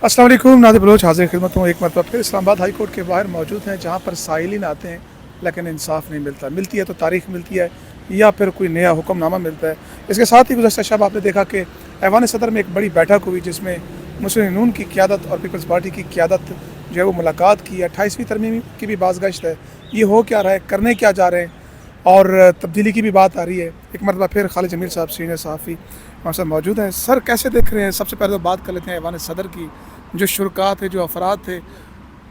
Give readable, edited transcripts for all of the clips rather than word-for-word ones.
अस्सलाम वालेकुम, नादिर बलोच हाज़िर खिदमत हूँ। एक मरतबा फिर इस्लामाबाद हाई कोर्ट के बाहर मौजूद हैं, जहाँ पर साइलिन आते हैं लेकिन इंसाफ नहीं मिलता। मिलती है तो तारीख मिलती है या फिर कोई नया हुक्मनामा मिलता है। इसके साथ ही गुज़श्ता शब आपने देखा कि ऐवान सदर में एक बड़ी बैठक हुई, जिसमें मुस्लिम नून की क़यादत और पीपल्स पार्टी की क़यादत जो है वो मुलाकात की। 28वीं तरमीम की भी बाज़गश्त है। ये हो क्या रहा है, करने क्या जा रहे हैं, और तब्दीली की भी बात आ रही है। एक मरतबा फिर खालिद जमील साहब सीनियर सहाफ़ी हमारे साथ मौजूद हैं। सर, कैसे देख रहे हैं? सबसे पहले तो बात कर लेते हैं ऐवान सदर की। जो शुरका थे, जो अफराद थे,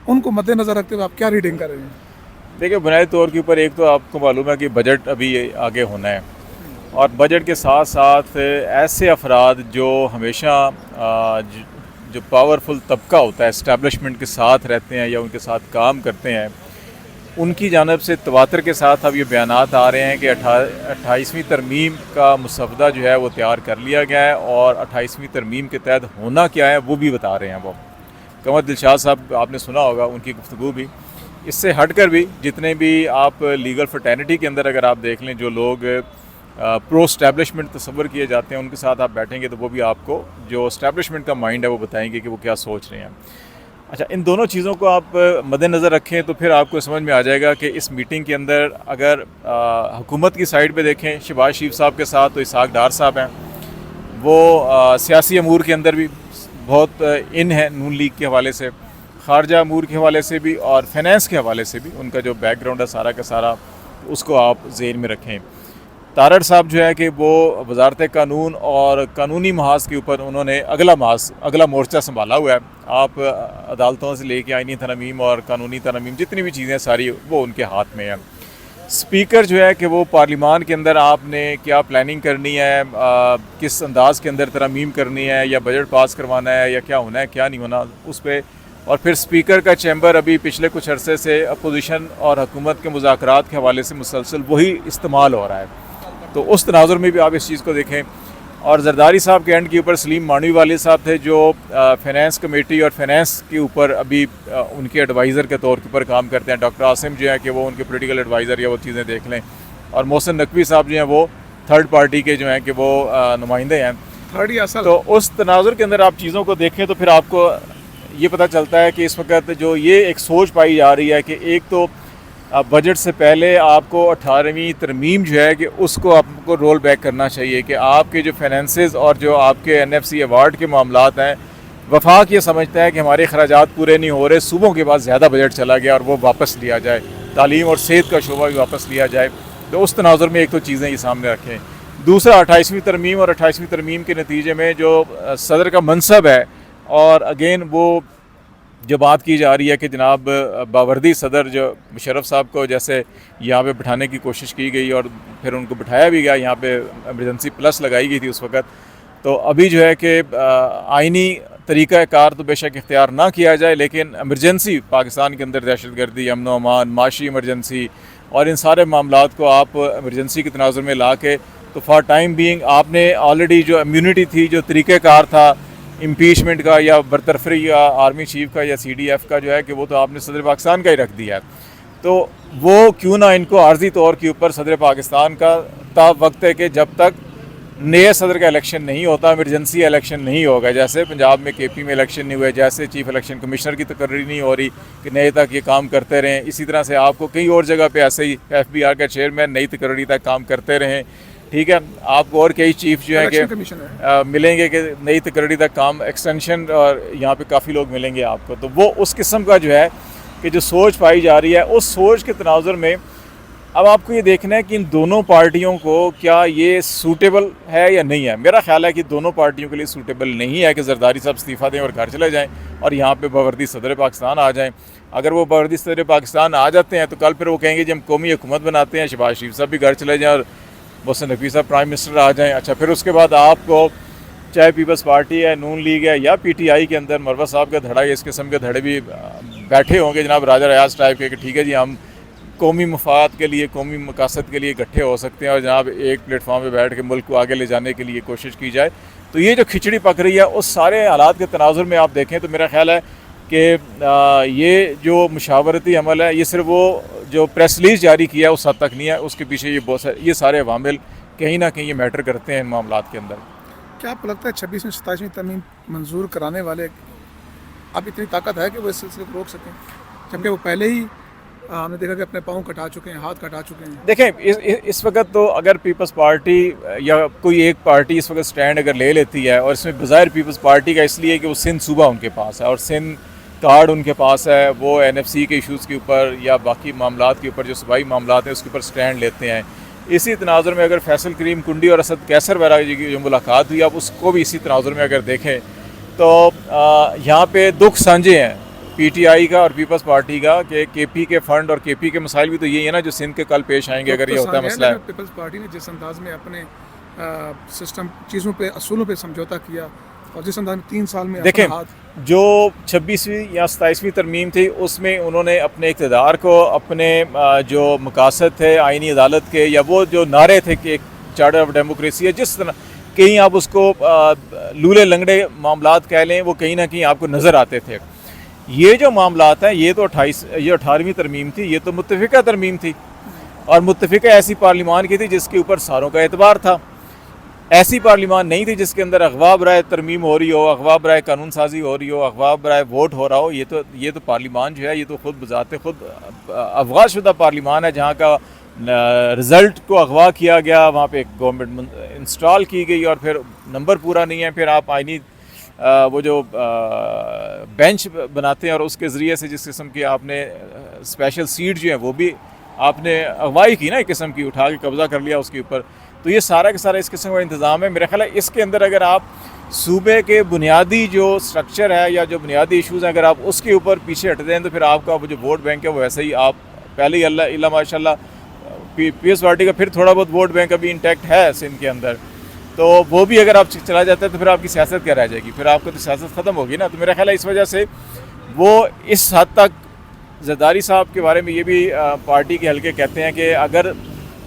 उनको मद्देनज़र रखते हुए आप क्या रीडिंग कर रहे हैं? देखिए, बुनियादी तौर के ऊपर एक तो आपको मालूम है कि बजट अभी आगे होना है, और बजट के साथ साथ ऐसे अफराद जो हमेशा जो पावरफुल तबका होता है, इस्टेब्लिशमेंट के साथ रहते हैं या उनके साथ काम करते हैं, उनकी जानब से तवातर के साथ अब ये बयानात आ रहे हैं कि 28वीं तरमीम का मुसवदा जो है वो तैयार कर लिया गया है, और 28वीं तरमीम के तहत होना क्या है वो भी बता रहे हैं। वो कमर दिलशाद साहब, आपने सुना होगा उनकी गुफ्तगू भी। इससे हटकर भी जितने भी आप लीगल फ्रेटर्निटी के अंदर अगर आप देख लें, जो लोग प्रो स्टैब्लिशमेंट तस्वर किए जाते हैं, उनके साथ आप बैठेंगे तो वो भी आपको जो स्टैब्लिशमेंट का माइंड है वो बताएंगे कि वो क्या सोच रहे हैं। अच्छा, इन दोनों चीज़ों को आप मद्देनज़र रखें तो फिर आपको समझ में आ जाएगा कि इस मीटिंग के अंदर अगर हुकूमत की साइड पे देखें, शहबाज शरीफ साहब के साथ तो इसहाक डार साहब हैं। वो सियासी अमूर के अंदर भी बहुत इन है नून लीग के हवाले से, खारजा अमूर के हवाले से भी, और फाइनेंस के हवाले से भी उनका जो बैकग्राउंड है सारा का सारा, उसको आप ज़हन में रखें। तारड़ साहब जो है कि वो वजारत कानून और कानूनी महाज के ऊपर उन्होंने अगला मोर्चा संभाला हुआ है। आप अदालतों से लेके आईनी तरमीम और कानूनी तरमीम जितनी भी चीज़ें सारी वो उनके हाथ में है। स्पीकर जो है कि वो पार्लिमान के अंदर आपने क्या प्लानिंग करनी है, किस अंदाज़ के अंदर तरमीम करनी है, या बजट पास करवाना है, या क्या होना है क्या नहीं होना उस पर। और फिर स्पीकर का चैम्बर अभी पिछले कुछ अरसे से अपोजिशन और हुकूमत के मुज़ाकरात के हवाले से मुसलसल वही इस्तेमाल हो रहा है। तो उस तनाजुर में भी आप इस चीज़ को देखें। और जरदारी साहब के एंड के ऊपर सलीम मानवी वाले साहब थे, जो फाइनेंस कमेटी और फाइनेंस के ऊपर अभी उनके एडवाइज़र के तौर के ऊपर काम करते हैं। डॉक्टर आसिम जो है कि वो उनके पोलिटिकल एडवाइज़र या वो चीज़ें देख लें। और मोहसिन नकवी साहब जो हैं वो थर्ड पार्टी के जो हैं कि वो नुमाइंदे हैं। थर्ड या असल? तो उस तनाजुर के अंदर आप चीज़ों को देखें तो फिर आपको ये पता चलता है कि इस वक्त जो ये एक सोच पाई जा रही है कि एक तो बजट से पहले आपको 18वीं तरमीम जो है कि उसको आपको रोल बैक करना चाहिए, कि आपके जो फाइनेंसेस और जो आपके NFC अवार्ड के मामलात हैं, वफाक ये समझता है कि हमारे खराजात पूरे नहीं हो रहे, सूबों के पास ज़्यादा बजट चला गया और वो वापस लिया जाए, तालीम और सेहत का शोबा भी वापस लिया जाए। तो उस तनाजुर में एक तो चीज़ें ये सामने रखें। दूसरा, 28वीं तरमीम और 28वीं तरमीम के नतीजे में जो सदर का मनसब है, और अगेन वो जो बात की जा रही है कि जनाब बावर्दी सदर जो मुशर्रफ साहब को जैसे यहाँ पे बिठाने की कोशिश की गई और फिर उनको बिठाया भी गया, यहाँ पे एमरजेंसी प्लस लगाई गई थी उस वक़्त। तो अभी जो है कि आइनी तरीक़ा कार तो बेशक इख्तियार ना किया जाए, लेकिन एमरजेंसी पाकिस्तान के अंदर दहशतगर्दी, अमन व अमान, माशी एमरजेंसी और इन सारे मामलात को आप एमरजेंसी के तनाजुर में ला के, तो फॉर टाइम बीइंग आपने ऑलरेडी जो इम्यूनिटी थी, जो तरीक़ाकार था इम्पीचमेंट का या बरतरफरी या आर्मी चीफ का या CDF का जो है कि वो तो आपने सदर पाकिस्तान का ही रख दिया है। तो वो क्यों ना इनको आर्जी तौर के ऊपर सदर पाकिस्तान का ता वक्त है कि जब तक नए सदर का इलेक्शन नहीं होता, इमरजेंसी इलेक्शन नहीं होगा। जैसे पंजाब में KP में इलेक्शन नहीं हुए, जैसे चीफ इलेक्शन कमिश्नर की तकर्री नहीं हो रही कि नए तक ये काम करते रहें, इसी तरह से आपको कई और जगह पे ऐसे ही FBR का चेयरमैन नई तकर्री तक काम करते रहें। ठीक है, आपको और कई चीफ जो है कि मिलेंगे कि नई तकर्री तक काम एक्सटेंशन, और यहाँ पे काफ़ी लोग मिलेंगे आपको। तो वो उस किस्म का जो है कि जो सोच पाई जा रही है, उस सोच के तनाजुर में अब आपको ये देखना है कि इन दोनों पार्टियों को क्या ये सूटेबल है या नहीं है। मेरा ख्याल है कि दोनों पार्टियों के लिए सूटेबल नहीं है कि जरदारी साहब इस्तीफ़ा दें और घर चले जाएँ और यहाँ पे बावर्दी सदर पाकिस्तान आ जाएँ। अगर वो बावर्दी सदर पाकिस्तान आ जाते हैं तो कल फिर वो कहेंगे जी हम कौमी हुकूमत बनाते हैं, शहबाज शरीफ साहब भी घर चले जाएँ और मोहसिन नकवी साहब प्राइम मिनिस्टर आ जाएँ। अच्छा, फिर उसके बाद आपको चाहे पीपल्स पार्टी है, नून लीग है या PTI के अंदर मरवा साहब का धड़ा या इस किस्म के धड़े भी बैठे होंगे जनाब राजा रियाज टाइप के, कि ठीक है जी हम कौमी मफाद के लिए, कौमी मकासद के लिए इकट्ठे हो सकते हैं और जनाब एक प्लेटफॉर्म पे बैठ के मुल्क को आगे ले जाने के लिए कोशिश की जाए। तो ये जो खिचड़ी पक रही है उस सारे हालात के तनाजुर में आप देखें तो मेरा ख्याल है कि ये जो मुशावरती अमल है, ये सिर्फ वो जो प्रेस रिलीज़ जारी किया है उस हद तक नहीं है, उसके पीछे ये सारे अवामिल कहीं ना कहीं ये मैटर करते हैं इन मामलात के अंदर। क्या आपको लगता है 26वीं 27वीं तरमीम मंजूर कराने वाले अब इतनी ताकत है कि वो इस सिलसिले को रोक सकें, जबकि वो पहले ही हमने देखा कि अपने पाँव कटा चुके हैं, हाथ कटा चुके हैं। देखें इस वक्त तो अगर पीपल्स पार्टी या कोई एक पार्टी इस वक्त स्टैंड अगर ले लेती है, और इसमें बज़ाहिर पीपल्स पार्टी का इसलिए कि वो सिंध सूबा उनके पास है और सिंध कार्ड उनके पास है, वो NFC के इशूज़ के ऊपर या बाकी मामलात के ऊपर जो सूबाई मामलात हैं उसके ऊपर स्टैंड लेते हैं। इसी तनाजुर में अगर फैसल करीम कुंडी और असद कैसर वगैरह की जो मुलाकात हुई, आप उसको भी इसी तनाजुर में अगर देखें तो यहाँ पे दुख साझे हैं PTI का और पीपल्स पार्टी का कि KP के फंड और KP के मसाइल भी तो यही है ना जो सिंध के कल पेश आएंगे अगर ये होता है मसला है। पीपल्स पार्टी ने जिस अंदाज में अपने सिस्टम चीज़ों पे असूलों पे समझौता किया और जिस अंदाज में 3 साल में देखें जो 26वीं या 27वीं तरमीम थी उसमें उन्होंने अपने इक़्तिदार को अपने जो मकासद थे आइनी अदालत के या वो जो नारे थे कि चार्टर ऑफ डेमोक्रेसी है, जिस तरह कहीं आप उसको लूले लंगड़े मामलात कह लें, वो कहीं ना कहीं आपको नज़र आते थे। ये जो मामलात हैं ये तो 18वीं तरमीम थी, ये तो मुत्तफ़िका तरमीम थी और मुत्तफ़िका ऐसी पार्लिमान की थी जिसके ऊपर सारों का एतबार था। ऐसी पार्लिमान नहीं थी जिसके अंदर अगवा बराए तरमीम हो रही हो, अगवा बराए कानून साजी हो रही हो, अगवा बराए वोट हो रहा हो। ये तो पार्लिमान जो है ये तो खुद बजाते खुद अगवा शुदा पार्लिमान है, जहाँ का रिज़ल्ट को अगवा किया गया, वहाँ पे गवर्नमेंट इंस्टॉल की गई और फिर नंबर पूरा नहीं है, फिर आप आइनी वो जो बेंच बनाते हैं और उसके ज़रिए से जिस किस्म की आपने स्पेशल सीट जो है वो भी आपने अगवाई की ना, एक किस्म की उठा के कब्ज़ा कर लिया उसके ऊपर। तो ये सारा का सारा इस किस्म का इंतज़ाम है। मेरा ख्याल है इसके अंदर अगर आप सूबे के बुनियादी जो स्ट्रक्चर है या जो बुनियादी इशूज़ हैं अगर आप उसके ऊपर पीछे हटते हैं तो फिर आपका वो जो वोट बैंक है वो वैसे ही आप पहले ही अल्लाह माशाल्लाह पीपल्स पार्टी का फिर थोड़ा बहुत वोट बैंक अभी इंटैक्ट है सिंध के अंदर, तो वो भी अगर आप चला जाता है तो फिर आपकी सियासत क्या रह जाएगी, फिर आपको तो सियासत ख़त्म होगी ना। तो मेरा ख्याल है इस वजह से वो इस हद तक ज़रदारी साहब के बारे में ये भी पार्टी के हल्के कहते हैं कि अगर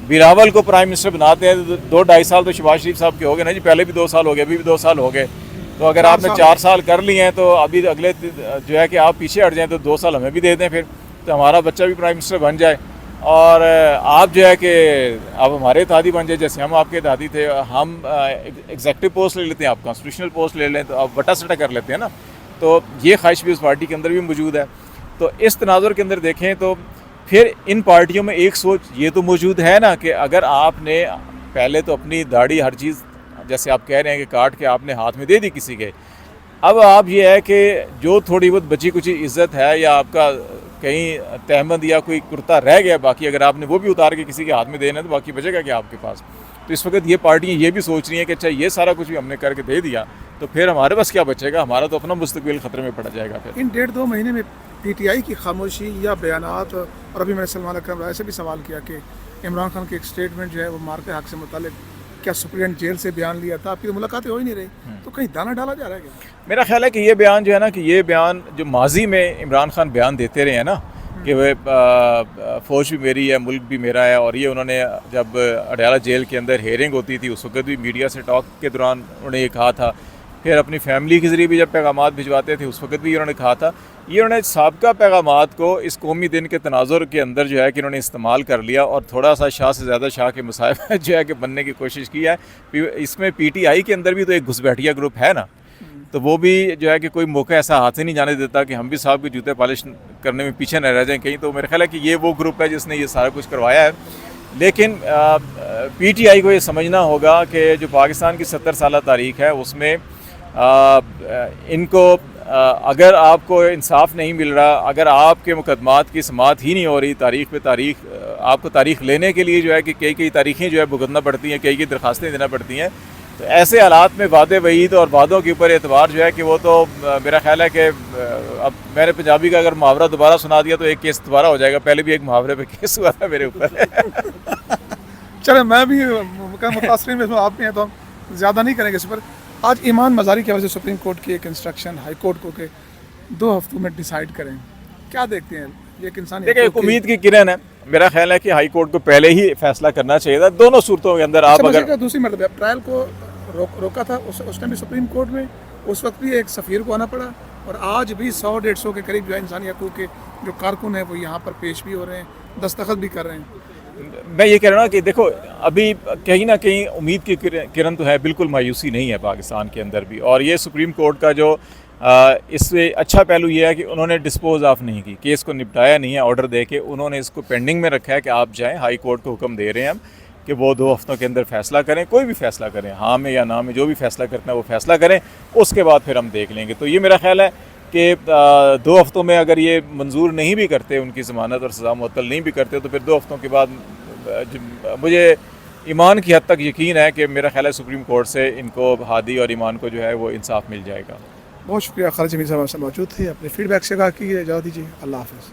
बिलावल को प्राइम मिनिस्टर बनाते हैं तो 2-2.5 साल तो शहबाज शरीफ साहब के हो गए ना जी, पहले भी 2 साल हो गए, अभी भी 2 साल हो गए। तो अगर आपने 4 साल कर लिए हैं तो अभी अगले जो है कि आप पीछे हट जाएँ तो 2 साल हमें भी दे दें, फिर तो हमारा बच्चा भी प्राइम मिनिस्टर बन जाए और आप जो है कि आप हमारे दादी बन जाए, जैसे हम आपके दादी थे, हम एग्जेक्टिव पोस्ट ले लेते हैं, आप कॉन्स्टिट्यूशनल पोस्ट ले लें तो आप वटा सटा कर लेते हैं ना। तो ये ख्वाहिश भी उस पार्टी के अंदर भी मौजूद है। तो इस तनाजुर के अंदर देखें तो फिर इन पार्टियों में एक सोच ये तो मौजूद है ना कि अगर आपने पहले तो अपनी दाढ़ी हर चीज़ जैसे आप कह रहे हैं कि काट के आपने हाथ में दे दी किसी के, अब आप ये है कि जो थोड़ी बहुत बची कुछ इज़्ज़त है या आपका कहीं तहमद या कोई कुर्ता रह गया बाकी, अगर आपने वो भी उतार के किसी के हाथ में देना है तो बाकी बचेगा क्या आपके पास। तो इस वक्त ये पार्टियाँ ये भी सोच रही हैं कि अच्छा ये सारा कुछ भी हमने करके दे दिया तो फिर हमारे पास क्या बचेगा, हमारा तो अपना मुस्तकबिल ख़तरे में पड़ जाएगा। फिर इन 1.5-2 महीने में PTI की खामोशी या बयानात, और अभी मैंने सलमान अकरम राय से भी सवाल किया कि इमरान खान की एक स्टेटमेंट जो है वो मारते हक से मुतालिक क्या सुप्रीम जेल से बयान लिया था, आपकी तो मुलाकातें हो ही नहीं रही, तो कहीं दाना डाला जा रहा है क्या? मेरा ख्याल है कि ये बयान जो है ना कि ये बयान जो माजी में इमरान खान बयान देते रहे हैं ना कि वह फ़ौज भी मेरी है, मुल्क भी मेरा है, और ये उन्होंने जब अडयाला जेल के अंदर हेयरिंग होती थी उस वक्त भी मीडिया से टॉक के दौरान उन्होंने ये कहा था, फिर अपनी फैमिली के ज़रिए भी जब पैगामात भिजवाते थे उस वक्त भी उन्होंने कहा था। ये उन्होंने साबका पैगामात को इस कौमी दिन के तनाजुर के अंदर जो है कि उन्होंने इस्तेमाल कर लिया और थोड़ा सा शाह से ज़्यादा शाह के मुसाहिब जो है कि बनने की कोशिश की है। इसमें PTI के अंदर भी तो एक घुसपैठिया ग्रुप है ना, तो वो भी जो है कि कोई मौका ऐसा हाथ ही नहीं जाने देता कि हम भी साहब के जूते पॉलिश करने में पीछे न रह जाएं कहीं। तो मेरा ख्याल है कि ये वो ग्रुप है जिसने ये सारा कुछ करवाया है। लेकिन PTI को ये समझना होगा कि जो पाकिस्तान की 70 साल तारीख़ है उसमें इनको अगर आपको इंसाफ नहीं मिल रहा, अगर आपके मुकदमात की समाअत ही नहीं हो रही, तारीख़ पे तारीख़ आपको तारीख़ लेने के लिए जो है कि कई तारीखें जो है भुगतना पड़ती हैं, कई दरखास्तें देना पड़ती हैं, तो ऐसे हालात में वादे वईद और वादों के ऊपर एतबार जो है कि वो तो मेरा ख्याल है कि अब मैंने पंजाबी का अगर मुहावरा दोबारा सुना दिया तो एक केस दोबारा हो जाएगा, पहले भी एक मुहावरे पे केस हुआ था मेरे ऊपर। चले मैं भी मुतासरीन में आप भी हैं तो हम ज़्यादा नहीं करेंगे इस पर। आज ईमान मज़ारी की वजह से सुप्रीम कोर्ट की एक इंस्ट्रक्शन हाई कोर्ट को कि 2 हफ्तों में डिसाइड करें, क्या देखते हैं ये एक इंसान? देखिए एक उम्मीद की किरण है, मेरा ख्याल है कि हाई कोर्ट को पहले ही फैसला करना चाहिए था। दोनों सूरतों के अंदर आप अगर दूसरी मरतबा ट्रायल को रोका था उस टाइम भी सुप्रीम कोर्ट में, उस वक्त भी एक सफ़ीर को आना पड़ा, और आज भी 100-150 के करीब जो है इंसानी हकूक़ के जो कारकुन हैं वो यहाँ पर पेश भी हो रहे हैं, दस्तखत भी कर रहे हैं। मैं ये कह रहा हूँ कि देखो अभी कहीं ना कहीं उम्मीद की किरण तो है, बिल्कुल मायूसी नहीं है पाकिस्तान के अंदर भी। और ये सुप्रीम कोर्ट का जो इससे अच्छा पहलू ये है कि उन्होंने डिस्पोज ऑफ नहीं की, केस को निपटाया नहीं है ऑर्डर दे के, उन्होंने इसको पेंडिंग में रखा है कि आप जाएं, हाई कोर्ट को हुक्म दे रहे हैं हम कि वो 2 हफ्तों के अंदर फ़ैसला करें, कोई भी फ़ैसला करें, हाँ में या ना में, जो भी फ़ैसला करना है वो फ़ैसला करें, उसके बाद फिर हम देख लेंगे। तो ये मेरा ख्याल है कि 2 हफ्तों में अगर ये मंजूर नहीं भी करते, उनकी ज़मानत और सज़ा मुअत्तल नहीं भी करते, तो फिर 2 हफ्तों के बाद मुझे ईमान की हद तक यकीन है कि मेरा ख्याल है सुप्रीम कोर्ट से इनको, हादी और ईमान को जो है वो इंसाफ मिल जाएगा। बहुत शुक्रिया खालिद जमील साहब, हमसे मौजूद थे, अपने फीडबैक से कहा कि इजाज़त दीजिए। अल्लाह हाफ़िज़।